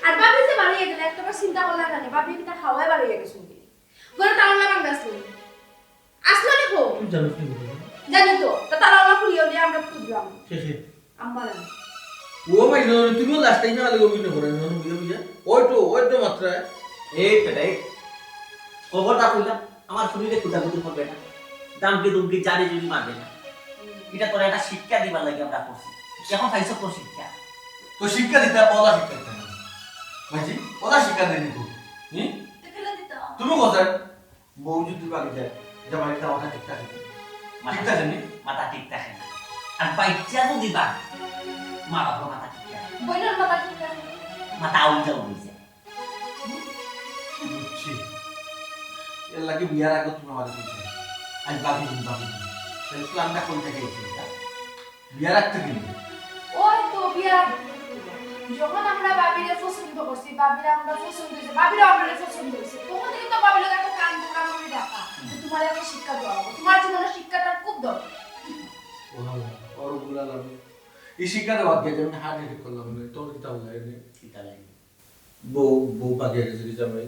আর বাবি যে বাড়িয়ে গেলে একটাবার চিন্তা করলা না বাবি কিটা খাওয়াই বাড়িয়ে গেছে ঘরে তালা লাগাম আসলো আসলো দেখো জানি তো তালা খুলিয়ে দিয়ে আমরা খুঁজলাম আমার ও মাই তুমিও লাস্ট টাইমে আলে অভিনয় করে বুঝে বুঝে ওইটো মাত্রা এই পেটাই খবরটা কইলাম আমার শরীরে কুদাকুদি করবে না দামকে দুমকে জারি যদি মারবে না এটা তোরা একটা শিক্ষা দিবার লাগে আমরা করছি এখন পাইছো তো শিক্ষা তো শিক্ষা দিতে ওলা শিক্ষা দিতে না মাঝি ওলা শিক্ষা দেয়নি তো তুমি কোথায় বউ যদি বাকি যায় জামাইটা মাথা ঠিক থাকে ঠিক থাকে নি মাথা ঠিক থাকে না আর বাইচ্চা যদি বা মা বাবা মাথা ঠিক থাকে বইনার বাবা ঠিক আছে মাথা উল্টা উঠছে বুঝছি এর লাগে বিয়ার আগে তুমি আমাকে বলছিলে আজ বাকি দিন তাহলে প্ল্যানটা কোন থেকে এসেছে বিয়ার আগ থেকে ওই তো বিয়া যখন আমরা বাবিরে পছন্দ করছি বাবিরা আমরা পছন্দ হয়েছে বাবিরা আমরা পছন্দ হয়েছে তখন থেকে তো বাবির একটা কান প্রোগ্রাম করে রাখা তোমার একটা শিক্ষা দেওয়া হবে তোমার জীবনে শিক্ষাটা খুব দরকার ওর গুলালাম এই শিক্ষাটা বাদ গেছে আমি হার্ট অ্যাটাক করলাম না তোর কি তাহলে কিতা লাগে বউ বাকি গেছে জামাই